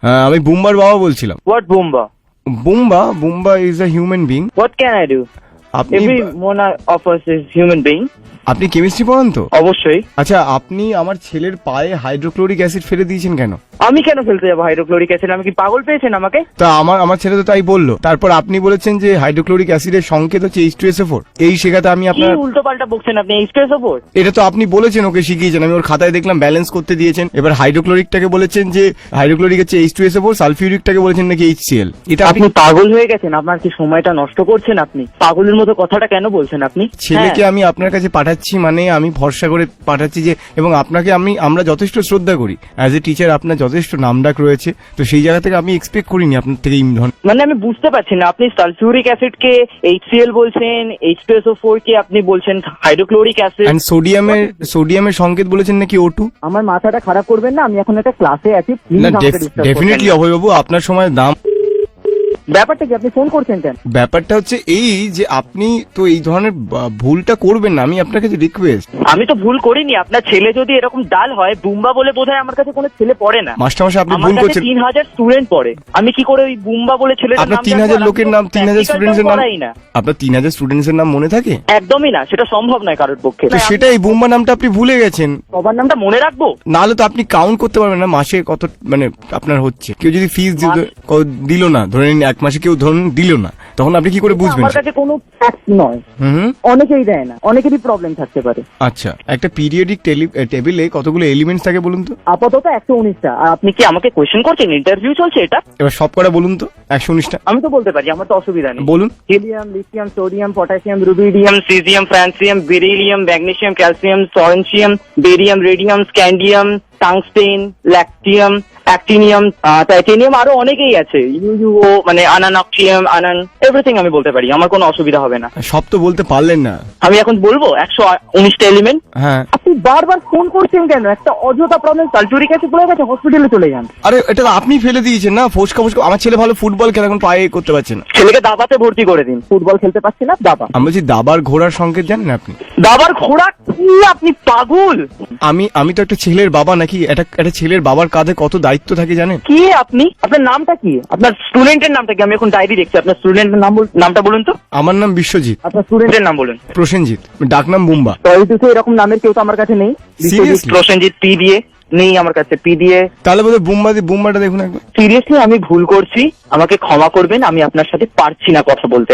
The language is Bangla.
হ্যাঁ, আমি বুম্বার বাবা বলছিলাম। What Boomba? Bumba is a human being. What can I do? আপনি Every one of us is human being. আপনি কেমিস্ট্রি পড়ান তো? অবশ্যই। আচ্ছা, আপনি আমার ছেলের পায়ে হাইড্রোক্লোরিক অ্যাসিড ফেলে দিয়েছেন কেন? আমি কেন ফেলতে যাবো হাইড্রোক্লোরিক অ্যাসিড? আমি কি পাগল পেয়েছেন আমাকে? তা আমার ছেলে তো তাই বললো। তারপর আপনি বলেছেন যে হাইড্রোক্লোরিক অ্যাসিডের সংকেত হচ্ছে H2SO4। এই শেখাতে আমি কি আপনার উল্টো পাল্টা বকছেন আপনি? H2SO4? এটা তো আপনি বলেছেন, ওকে শিখিয়েছেন। আমি ওর খাতায় দেখলাম ব্যালেন্স করতে দিয়েছেন। এবার হাইড্রোক্লোরিকটাকে বলেছেন যে হাইড্রোক্লোরিক হচ্ছে H2SO4, সালফিউরিকটাকে বলেছেন নাকি HCl। এটা আপনি পাগল হয়ে গেছেন? আপনার কি সময়টা নষ্ট করছেন আপনি? পাগলের মতো কথাটা কেন বলছেন আপনি? ছেলেকে আমি আপনার কাছে পাঠাচ্ছি, মানে আমি ভরসা করে পাঠাচ্ছি যে, এবং আপনাকে আমরা যথেষ্ট শ্রদ্ধা করি অ্যাজ এ টিচার, আপনার যথেষ্ট নামডাক রয়েছে, তো সেই জায়গা থেকে আমি এক্সপেক্ট করিনি আপনার থেকে এই ধরনের। মানে আমি বুঝতে পারছি না, আপনি সালফিউরিক অ্যাসিড কে HCl বলছেন, H2SO4 কে আপনি বলছেন হাইড্রোক্লোরিক অ্যাসিড, এন্ড সোডিয়ামের সংকেত বলেছেন নাকি O2। আমার মাথাটা খারাপ করবেন না, আমি এখন একটা ক্লাসে আছি, না, ডেফিনেটলি অভয়বাবু, আপনার সময় দাম। ব্যাপারটা কি? আপনি ফোন করছেন কেন? ব্যাপারটা হচ্ছে এই যে আপনি তো এই ধরনের ভুলটা করবেন না, আমি আপনার কাছে রিকোয়েস্ট। আমি তো ভুল করিনি। আপনার ছেলে যদি এরকম ডাল হয়, বুম্বা বলে বোধহয় আমার কাছে কোনো ছেলে পড়ে না। মাস্টারমশাই, আপনি আমার ভুল কাছে করছেন। 3000 স্টুডেন্ট পড়ে, আমি কি করে ওই বুম্বা বলে ছেলেটার আপনার নাম 3000 লোকের নাম, 3000 স্টুডেন্টস এর নাম, না। আপনার 3000 স্টুডেন্টস এর নাম মনে থাকে? একদমই না, সেটা সম্ভব নয় কারোর পক্ষে। তো সেটাই, বুম্বা নামটা আপনি ভুলে গেছেন। সবার নামটা মনে রাখবো? নাহলে তো আপনি কাউন্ট করতে পারবেন না মাসে কত মানে আপনার হচ্ছে। কেউ যদি ফিস দিল না, ধরে নিন এক মাসে কেউ ধরুন দিল না, তখন আপনি কি করে বুঝবেন? আমার কাছে কোনো ফ্যাক্ট নয়। অনেকেই দেয় না, অনেকেরই প্রবলেম থাকতে পারে। আচ্ছা, একটা পিরিয়ডিক টেবিলে কতগুলো এলিমেন্টস থাকে বলুন তো? আপাতত 119টা। আর আপনি কি আমাকে কোয়েশ্চেন করছেন? ইন্টারভিউ চলছে এটা? এবার সব কটা বলুন তো, 119টা। আমি তো বলতে পারি, আমার তো অসুবিধা নেই। বলুন। Helium, lithium, sodium, potassium, rubidium, caesium, francium, beryllium, magnesium, calcium, সরেনসিয়াম, বেরিয়াম, রেডিয়াম, স্ক্যান্ডিয়াম, টাংস্টেন, ল্যাকটিয়াম, অ্যাক্টিনিয়াম, টাইটেনিয়াম, আরো অনেকেই আছে। ইউও মানে আনানক্সিয়াম, এভরিথিং আমি বলতে পারি, আমার কোনো অসুবিধা হবে না। সব তো বলতে পারলেন না। আমি এখন বলবো 119টা এলিমেন্ট। হ্যাঁ। আপনি বারবার ফোন করছেন কেন? একটা অযথা প্রবলেম, সালফিউরিক অ্যাসিড পড়ে গেছে, হসপিটালে চলে যান। আরে এটা তো আপনি ফেলে দিয়েছেন না, ফোসকা। আমার ছেলে ভালো ফুটবল খেলে, এখন পায়ে করতে পারছে না। ছেলেকে দাবাতে ভর্তি করে দিন, ফুটবল খেলতে পারছে না, দাবা। আমি বলছি দাবার ঘোড়ার সংকেত জানেন আপনি? দাবার ঘোড়া কি? আপনি পাগল? আমি তো একটা ছেলের বাবা নাকি? একটা ছেলের বাবার কাঁধে কত দায়িত্ব থাকে জানেন? কি আপনি? আপনার নামটা কি? আপনার স্টুডেন্টের নামটা কি? আমি এখন ডায়েরি দেখছি, আপনার স্টুডেন্টের নামটা বলুন তো। আমার নাম বিশ্বজিৎ। আপনার স্টুডেন্টের নাম বলুন। প্রসেনজিৎ, ডাকনাম বুম্বা। এরকম নামের কেউ তো আমার কাছে নেই। Seriously? প্রসেনজিৎ পি দিয়ে নেই আমার কাছে, পি দিয়ে। তাহলে বোধহয় বুম্বাটা দেখুন একবার। সিরিয়াসলি আমি ভুল করছি, আমাকে ক্ষমা করবেন, আমি আপনার সাথে পারছি না কথা বলতে।